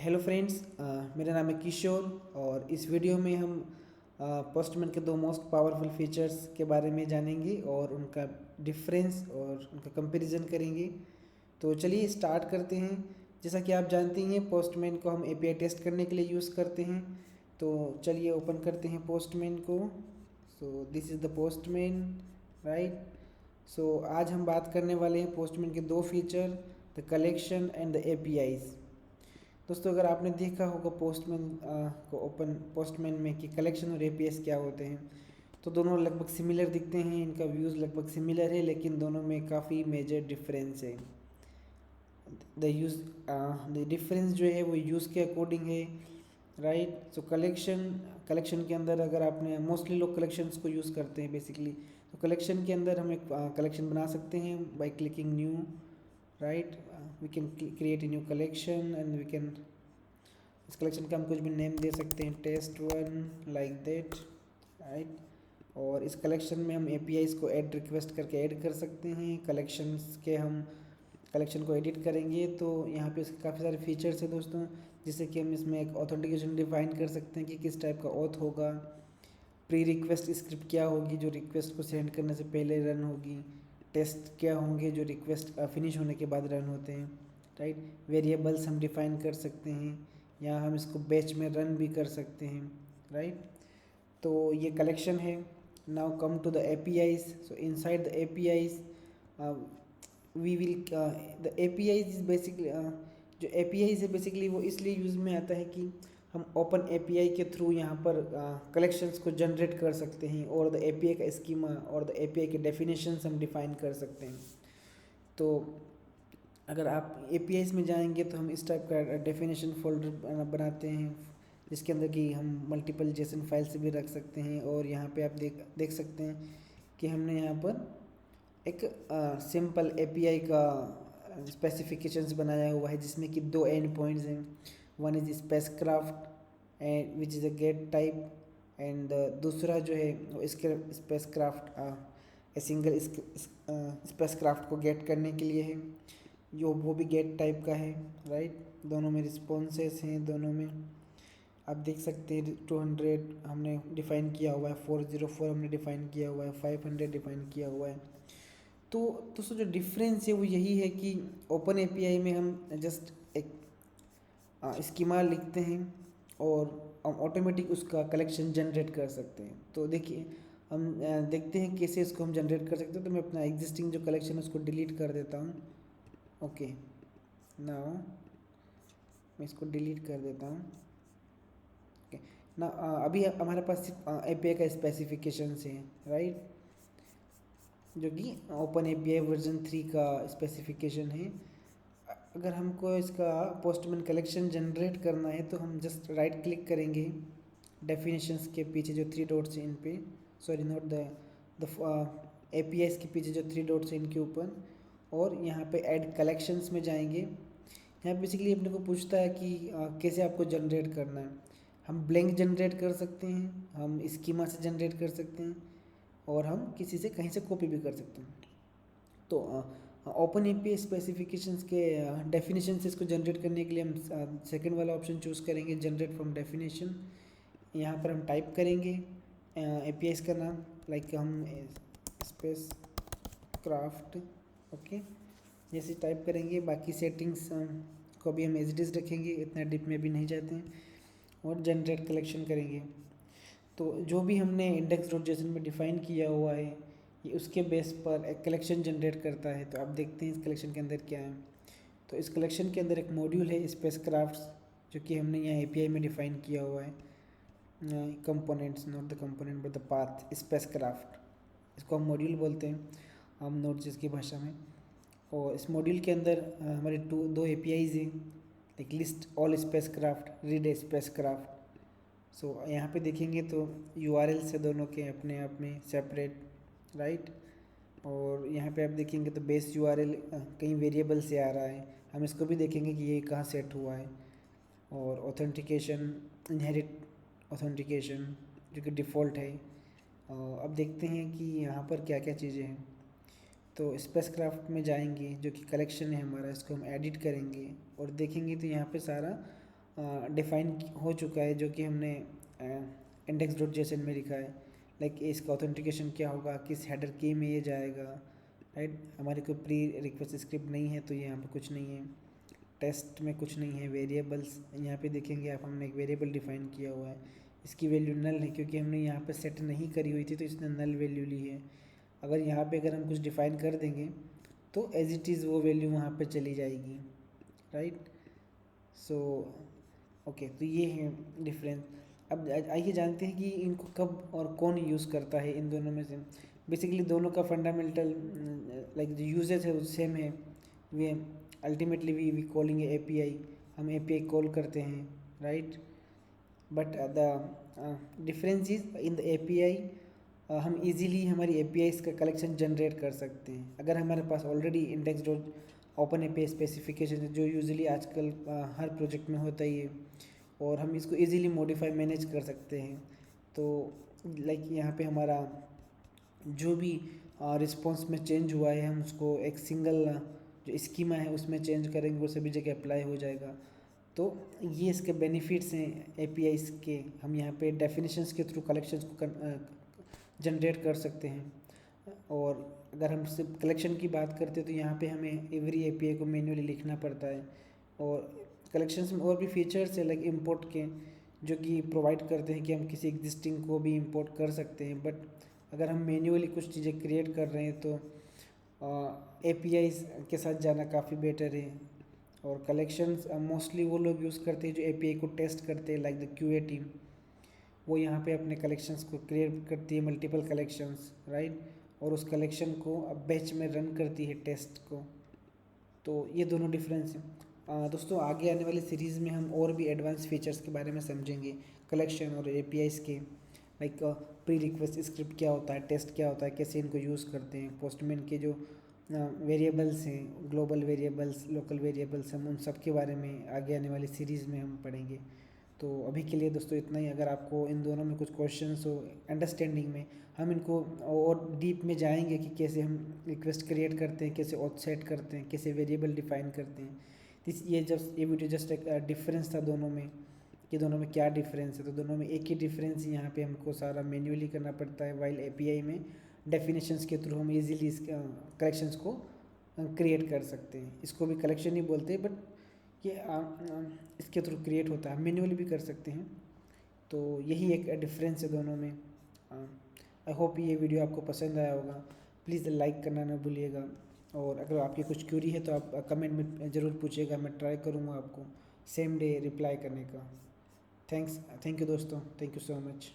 Hello friends, मेरा नाम है किशोर और इस वीडियो में हम पोस्टमैन के दो मोस्ट पावरफुल फीचर्स के बारे में जानेंगे और उनका डिफरेंस और उनका कंपैरिजन करेंगे। तो चलिए स्टार्ट करते हैं। जैसा कि आप जानते हैं, पोस्टमैन को हम एपीआई टेस्ट करने के लिए यूज़ करते हैं। तो चलिए ओपन करते हैं पोस्टमैन को। So this is the Postman, right. सो आज हम बात करने वाले हैं पोस्टमैन के दो feature, the collection and the APIs. दोस्तों, अगर आपने देखा होगा पोस्टमैन को ओपन पोस्टमैन में कि कलेक्शन और एपीएस क्या होते हैं, तो दोनों लगभग सिमिलर दिखते हैं। इनका व्यूज़ लगभग सिमिलर है, लेकिन दोनों में काफ़ी मेजर डिफरेंस है। द डिफरेंस जो है वो यूज़ के अकॉर्डिंग है, राइट। सो कलेक्शन के अंदर अगर आपने मोस्टली लोग कलेक्शंस को यूज़ करते हैं बेसिकली। तो कलेक्शन के अंदर हम एक कलेक्शन बना सकते हैं by clicking new, right. We can create a new collection and we can इस कलेक्शन का हम कुछ भी नेम दे सकते हैं, test one, like that, right. और इस कलेक्शन में हम एपीआईज को ऐड रिक्वेस्ट करके ऐड कर सकते हैं। कलेक्शंस के हम कलेक्शन को एडिट करेंगे तो यहाँ पे इसके काफ़ी सारे फीचर्स हैं दोस्तों, जिससे कि हम इसमें एक ऑथेंटिकेशन डिफाइन कर सकते हैं कि किस टाइप का ऑथ होगा। प्री रिक्वेस्ट स्क्रिप्ट क्या होगी जो रिक्वेस्ट को सेंड करने से पहले रन होगी। टेस्ट क्या होंगे जो रिक्वेस्ट फिनिश होने के बाद रन होते हैं, राइट। वेरिएबल्स हम डिफाइन कर सकते हैं, या हम इसको बैच में रन भी कर सकते हैं, राइट। तो ये कलेक्शन है। Now come to the APIs. So inside the APIs we will the APIs is basically जो एपीआईज है बेसिकली वो इसलिए यूज़ में आता है कि हम ओपन एपीआई के थ्रू यहाँ पर कलेक्शंस को जनरेट कर सकते हैं और द एपीआई का स्कीमा और द एपीआई के डेफिनेशंस हम डिफाइन कर सकते हैं। तो अगर आप एपीआईज में जाएंगे तो हम इस टाइप का डेफिनेशन फोल्डर बनाते हैं, जिसके अंदर कि हम मल्टीपल जेसन फाइल्स भी रख सकते हैं। और यहाँ पे आप देख सकते हैं कि हमने यहाँ पर एक सिंपल एपीआई का स्पेसिफिकेशंस बनाया हुआ है, जिसमें कि दो एंड पॉइंट्स हैं। One is spacecraft and which is a gate type, and दूसरा जो है वो इसके स्पेसक्राफ्ट सिंगल स्पेसक्राफ्ट को गेट करने के लिए है, जो वो भी गेट टाइप का है, राइट। दोनों में रिस्पॉन्सेस हैं, दोनों में आप देख सकते हैं 200 हमने डिफ़ाइन किया हुआ है, 404 हमने डिफ़ाइन किया हुआ है, 500 डिफ़ाइन किया हुआ है। तो दोस्तों जो डिफरेंस है वो यही है कि ओपन एपीआई में हम जस्ट एक स्कीमा लिखते हैं और हम ऑटोमेटिक उसका कलेक्शन जनरेट कर सकते हैं। तो देखिए हम देखते हैं कैसे इसको हम जनरेट कर सकते हैं। तो मैं अपना एग्जिस्टिंग जो कलेक्शन है उसको डिलीट कर देता हूँ। ओके, नाउ मैं इसको डिलीट कर देता हूँ। ओके, ना अभी हमारे पास सिर्फ एपीआई का स्पेसिफिकेशंस हैं, राइट, जो कि ओपन एपीआई वर्जन 3 का स्पेसिफिकेशन है। अगर हमको इसका पोस्टमैन कलेक्शन जनरेट करना है तो हम जस्ट राइट क्लिक करेंगे डेफिनेशंस के पीछे जो 3 डॉट्स हैं इन पे, सॉरी नॉट द एपीआईज के पीछे जो 3 डॉट्स हैं इनके ऊपर, और यहाँ पे ऐड कलेक्शंस में जाएंगे। यहाँ बेसिकली अपने को पूछता है कि कैसे आपको जनरेट करना है। हम ब्लैंक जनरेट कर सकते हैं, हम स्कीमा से जनरेट कर सकते हैं, और हम किसी से कहीं से कॉपी भी कर सकते हैं। तो ओपन एपीआई स्पेसिफिकेशंस के डेफिनेशन से इसको जनरेट करने के लिए हम सेकंड वाला ऑप्शन चूज़ करेंगे, जनरेट फ्रॉम डेफिनेशन। यहाँ पर हम टाइप करेंगे एपीआईज का नाम, लाइक हम स्पेस क्राफ्ट, ओके, जैसे टाइप करेंगे। बाकी सेटिंग्स को भी हम एज इट इज़ रखेंगे, इतना डिप में भी नहीं जाते हैं, और जनरेट कलेक्शन करेंगे। तो जो भी हमने इंडेक्स डॉट जेसन में डिफ़ाइन किया हुआ है ये उसके बेस पर एक कलेक्शन जनरेट करता है। तो आप देखते हैं इस कलेक्शन के अंदर क्या है। तो इस कलेक्शन के अंदर एक मॉड्यूल है स्पेस क्राफ्ट्स, जो कि हमने यहाँ एपीआई में डिफ़ाइन किया हुआ है। Components, not the component but the path, space craft, इसको हम मॉड्यूल बोलते हैं हम नोड.जेएस की भाषा में। और इस मॉड्यूल के अंदर हमारे दो एपीआईज हैं, like list all spacecraft, read spacecraft. So यहाँ पे देखेंगे तो यूआरएल से दोनों के अपने आप में सेपरेट, राइट। और यहाँ पे आप देखेंगे तो बेस यूआरएल कहीं वेरिएबल से आ रहा है, हम इसको भी देखेंगे कि ये कहाँ सेट हुआ है। और ऑथेंटिकेशन, इनहेरिट ऑथेंटिकेशन जो कि डिफ़ॉल्ट है। अब देखते हैं कि यहाँ पर क्या क्या चीज़ें हैं। तो स्पेस क्राफ्ट में जाएंगे, जो कि कलेक्शन है हमारा, इसको हम एडिट करेंगे और देखेंगे तो यहाँ पे सारा डिफाइन हो चुका है, जो कि हमने इंडेक्स डॉट जेसन में लिखा है। लाइक इसका ऑथेंटिकेशन क्या होगा, किस हेडर की में ये जाएगा, राइट। हमारी कोई प्री रिक्वेस्ट स्क्रिप्ट नहीं है तो यहाँ पे कुछ नहीं है, टेस्ट में कुछ नहीं है। वेरिएबल्स यहाँ पे देखेंगे आप, हमने एक वेरिएबल डिफाइन किया हुआ है, इसकी वैल्यू नल है क्योंकि हमने यहाँ पे सेट नहीं करी हुई थी तो इसने नल वैल्यू ली है। अगर यहाँ पे अगर हम कुछ डिफाइन कर देंगे तो एज इट इज़ वो वैल्यू वहाँ पे चली जाएगी, राइट। सो ओके, तो ये है डिफरेंस। अब आइए जानते हैं कि इनको कब और कौन यूज़ करता है इन दोनों में से। बेसिकली दोनों का फंडामेंटल लाइक जो यूजेज है वो सेम है। वे ultimately we calling A P I, हम ए पी आई कॉल करते हैं, right. But the difference is in the A P I हम इजीली हमारी ए पी आईज़ का कलेक्शन जनरेट कर सकते हैं। अगर हमारे पास already index dot open A P I specification है, जो यूजुअली आजकल हर प्रोजेक्ट में होता ही है, और हम इसको इजीली मॉडिफाई मैनेज कर सकते हैं। तो लाइक यहाँ पे हमारा जो भी रिस्पॉन्स में चेंज हुआ है, हम उसको एक सिंगल जो स्कीमा है उसमें चेंज करेंगे, वो सभी जगह अप्लाई हो जाएगा। तो ये इसके बेनिफिट्स हैं एपीआईज़ के। हम यहाँ पे डेफिनेशंस के थ्रू कलेक्शंस को जनरेट कर सकते हैं। और अगर हम सिर्फ कलेक्शन की बात करते हैं तो यहाँ पे हमें एवरी एपीआई को मैन्युअली लिखना पड़ता है। और कलेक्शंस में और भी फीचर्स है लाइक इंपोर्ट के, जो कि प्रोवाइड करते हैं कि हम किसी एग्जिस्टिंग को भी इंपोर्ट कर सकते हैं। बट अगर हम मैन्युअली कुछ चीज़ें क्रिएट कर रहे हैं तो एपीआईज़ के साथ जाना काफ़ी बेटर है। और कलेक्शंस मोस्टली वो लोग यूज़ करते हैं जो एपीआई को टेस्ट करते हैं, लाइक द क्यूए टीम। वो यहाँ पे अपने कलेक्शंस को क्रिएट करती है, मल्टीपल कलेक्शंस, राइट। और उस कलेक्शन को अब बैच में रन करती है टेस्ट को। तो ये दोनों डिफरेंस हैं। दोस्तों आगे आने वाली सीरीज़ में हम और भी एडवांस फीचर्स के बारे में समझेंगे कलेक्शन और एपीआईज़ के। लाइक प्री रिक्वेस्ट स्क्रिप्ट क्या होता है, टेस्ट क्या होता है, कैसे इनको यूज़ करते हैं, पोस्टमैन के जो वेरिएबल्स हैं, ग्लोबल वेरिएबल्स, लोकल वेरिएबल्स, हम उन सब के बारे में आगे आने वाली सीरीज़ में हम पढ़ेंगे। तो अभी के लिए दोस्तों इतना ही। अगर आपको इन दोनों में कुछ क्वेश्चंस हो अंडरस्टैंडिंग में, हम इनको और डीप में जाएंगे कि कैसे हम रिक्वेस्ट क्रिएट करते हैं, कैसे ऑफसेट करते हैं, कैसे वेरिएबल डिफाइन करते हैं। ये वीडियो जस्ट एक डिफरेंस था दोनों में, कि दोनों में क्या डिफरेंस है। तो दोनों में एक ही डिफरेंस, यहाँ पे हमको सारा मैन्युअली करना पड़ता है, वाइल एपीआई में डेफिनेशंस के थ्रू हम इजीली इस कलेक्शंस को क्रिएट कर सकते हैं। इसको भी कलेक्शन ही बोलते हैं, बट ये इसके थ्रू क्रिएट होता है, मैन्युअली भी कर सकते हैं। तो यही एक डिफरेंस है दोनों में। आई होप ये वीडियो आपको पसंद आया होगा। प्लीज़ लाइक करना ना भूलिएगा, और अगर आपकी कुछ क्यूरी है तो आप कमेंट में ज़रूर पूछिएगा, मैं ट्राई करूँगा आपको सेम डे रिप्लाई करने का। थैंक यू दोस्तों, थैंक यू सो मच।